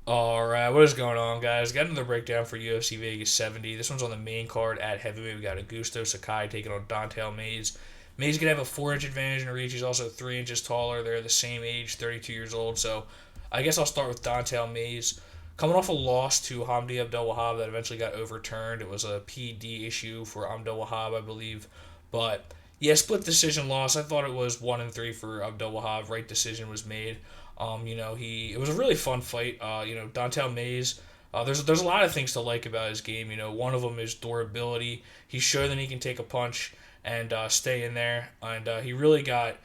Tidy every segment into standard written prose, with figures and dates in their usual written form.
Alright, what is going on, guys? Got another breakdown for UFC Vegas 70. This one's on the main card at heavyweight. We got Augusto Sakai taking on Dante Mays. Mays gonna have a 4 inch advantage in reach. He's also 3 inches taller. They're the same age, 32 years old. So I guess I'll start with Dante Mays. Coming off a loss to Hamdi Abdel Wahab that eventually got overturned. It was a PD issue for Abdel Wahab, I believe. But yeah, split decision loss. I thought it was 1-3 for Abdel Wahab. Right decision was made. He it was a really fun fight. Dontel Mays. There's a lot of things to like about his game. One of them is durability. He's shown that he can take a punch and stay in there. And he really got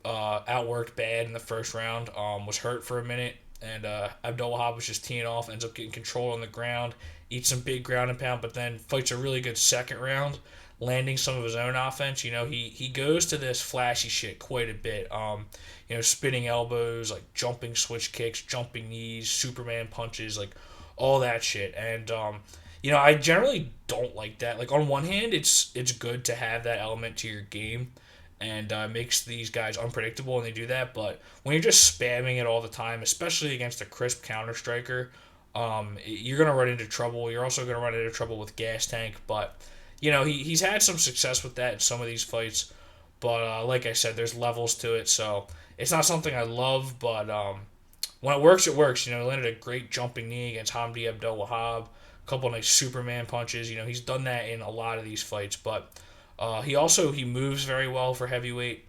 outworked bad in the first round. Was hurt for a minute, and Abdul Wahab was just teeing off. Ends up getting control on the ground. Eats some big ground and pound, but then fights a really good second round, landing some of his own offense. He goes to this flashy shit quite a bit. Spinning elbows, like jumping switch kicks, jumping knees, Superman punches, like all that shit. And I generally don't like that. Like on one hand, it's good to have that element to your game, and makes these guys unpredictable, and they do that. But when you're just spamming it all the time, especially against a crisp counter striker, you're gonna run into trouble. You're also gonna run into trouble with Gas Tank, but he's had some success with that in some of these fights. But like I said, there's levels to it, so it's not something I love. But when it works, it works. He landed a great jumping knee against Hamdi Abdel Wahab. A couple of nice Superman punches. He's done that in a lot of these fights. But he moves very well for heavyweight,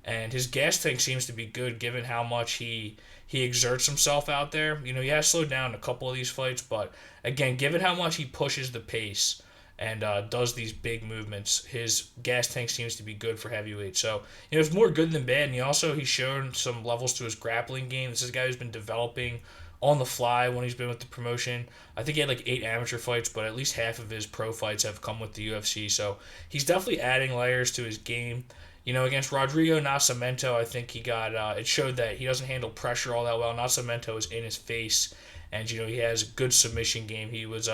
and his gas tank seems to be good given how much he exerts himself out there. He has slowed down a couple of these fights, but again, given how much he pushes the pace and does these big movements, his gas tank seems to be good for heavyweight. So it's more good than bad. And he's shown some levels to his grappling game. This is a guy who's been developing on the fly when he's been with the promotion. I think he had like 8 amateur fights, but at least half of his pro fights have come with the UFC. So he's definitely adding layers to his game. Against Rodrigo Nascimento, I think it showed that he doesn't handle pressure all that well. Nascimento is in his face, and he has a good submission game. He was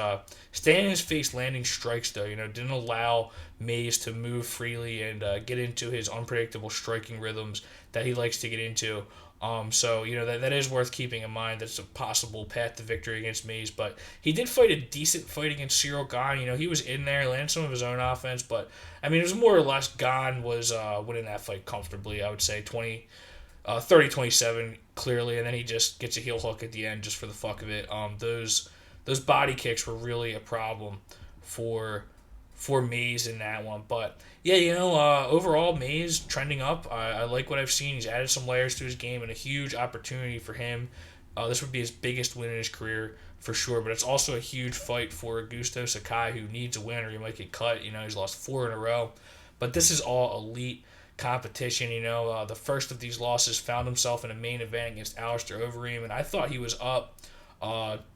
staying in his face, landing strikes though. Didn't allow Mays to move freely and get into his unpredictable striking rhythms that he likes to get into. That is worth keeping in mind. That's a possible path to victory against Mays. But he did fight a decent fight against Cyril Gane. He was in there, landed some of his own offense, but it was more or less Gane was winning that fight comfortably. I would say 30-27 clearly, and then he just gets a heel hook at the end just for the fuck of it. Those body kicks were really a problem for Mays in that one. But yeah, overall Mays trending up. I like what I've seen. He's added some layers to his game and a huge opportunity for him. This would be his biggest win in his career for sure, but it's also a huge fight for Augusto Sakai, who needs a win or he might get cut. He's lost 4 in a row, but this is all elite competition. The first of these losses found himself in a main event against Alistair Overeem, and I thought he was up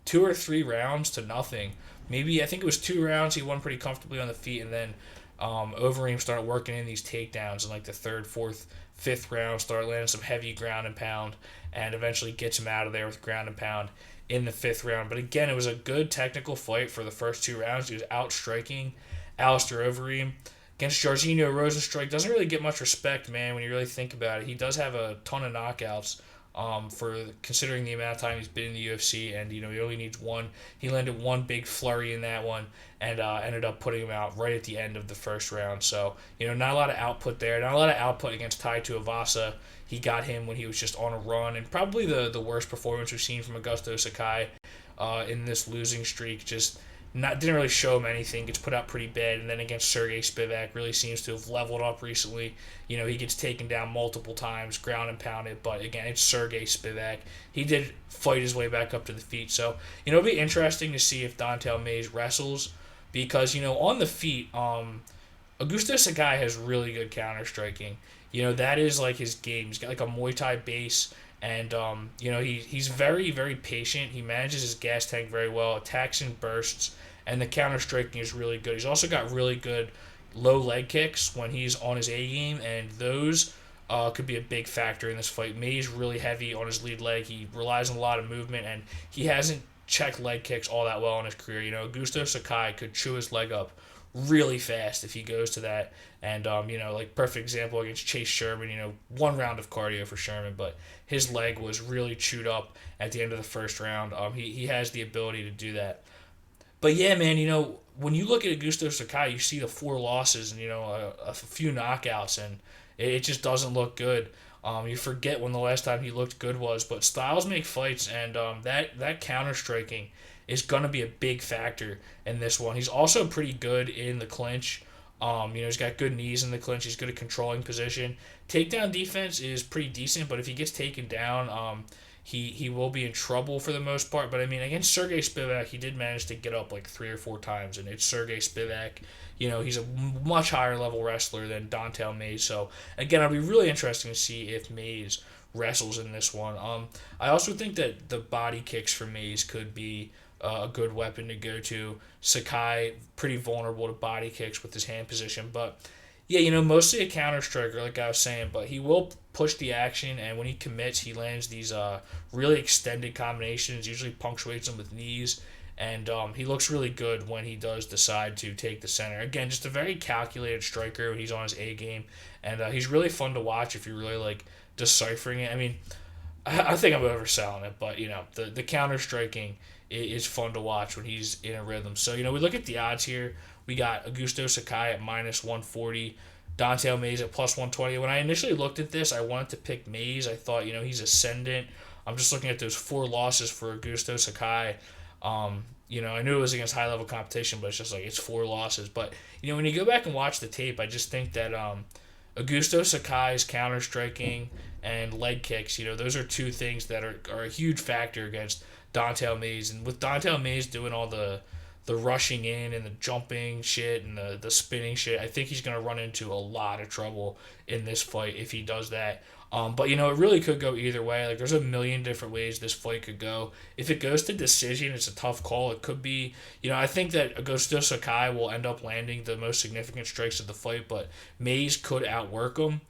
2 or 3 rounds to nothing. Maybe I think it was 2 rounds. He won pretty comfortably on the feet, and then Overeem started working in these takedowns in like the third, fourth, fifth round. Started landing some heavy ground and pound, and eventually gets him out of there with ground and pound in the fifth round. But again, it was a good technical fight for the first 2 rounds. He was out striking Alistair Overeem against Jorginho Rosenstruik. Doesn't really get much respect, man, when you really think about it. He does have a ton of knockouts, for considering the amount of time he's been in the UFC, and he only needs one. He landed one big flurry in that one, and ended up putting him out right at the end of the first round. So not a lot of output there, not a lot of output against Tai Tuivasa. He got him when he was just on a run, and probably the worst performance we've seen from Augusto Sakai in this losing streak. Just didn't really show him anything. Gets put out pretty bad, and then against Sergey Spivak, really seems to have leveled up recently. He gets taken down multiple times, ground and pounded, but again, it's Sergey Spivak. He did fight his way back up to the feet, so it'll be interesting to see if Dontel Mays wrestles, because on the feet, Augusto Sakai has really good counter striking. That is like his game. He's got like a Muay Thai base. And he's very, very patient. He manages his gas tank very well, attacks in bursts, and the counter striking is really good. He's also got really good low leg kicks when he's on his A game, and those could be a big factor in this fight. May's really heavy on his lead leg. He relies on a lot of movement, and he hasn't checked leg kicks all that well in his career. Augusto Sakai could chew his leg up really fast if he goes to that. And, like perfect example against Chase Sherman, 1 round of cardio for Sherman, but his leg was really chewed up at the end of the first round. He has the ability to do that. But yeah, man, when you look at Augusto Sakai, you see the 4 losses and, a few knockouts, and it just doesn't look good. You forget when the last time he looked good was, but styles make fights, and that counter striking is gonna be a big factor in this one. He's also pretty good in the clinch. He's got good knees in the clinch. He's good at controlling position. Takedown defense is pretty decent, but if he gets taken down, he will be in trouble for the most part. But I mean, against Sergey Spivak, he did manage to get up like 3 or 4 times, and it's Sergey Spivak. He's a much higher level wrestler than Dontel Mays. So again, it'll be really interesting to see if Mays wrestles in this one. I also think that the body kicks for Mays could be a good weapon to go to. Sakai, pretty vulnerable to body kicks with his hand position, but yeah, mostly a counter striker, like I was saying, but he will push the action, and when he commits, he lands these really extended combinations, usually punctuates them with knees, and he looks really good when he does decide to take the center. Again, just a very calculated striker when he's on his A game, and he's really fun to watch if you really like deciphering it. I mean, I think I'm overselling it, but the counter striking is fun to watch when he's in a rhythm. So we look at the odds here. We got Augusto Sakai at -140, Dontel Mays at +120. When I initially looked at this, I wanted to pick Mays. I thought he's ascendant. I'm just looking at those 4 losses for Augusto Sakai. I knew it was against high level competition, but it's just like it's 4 losses. But when you go back and watch the tape, I just think that Augusto Sakai's counter striking and leg kicks, those are 2 things that are a huge factor against Dontel Mays. And with Dontel Mays doing all the rushing in and the jumping shit and the spinning shit, I think he's going to run into a lot of trouble in this fight if he does that. But it really could go either way. Like, there's a million different ways this fight could go. If it goes to decision, it's a tough call. It could be, I think that Augusto Sakai will end up landing the most significant strikes of the fight, but Mays could outwork him.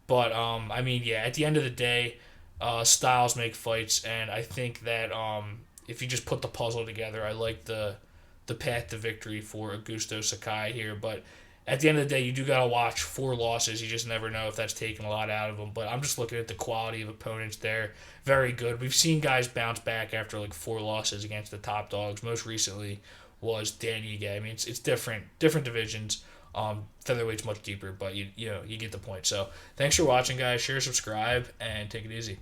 But I mean, yeah, at the end of the day, styles make fights, and I think that if you just put the puzzle together, I like the path to victory for Augusto Sakai here. But at the end of the day, you do got to watch 4 losses. You just never know if that's taking a lot out of them. But I'm just looking at the quality of opponents there. Very good. We've seen guys bounce back after like 4 losses against the top dogs. Most recently was Dan Ige. I mean, it's different divisions. Featherweight's much deeper, but you get the point. So thanks for watching, guys. Share, subscribe, and take it easy.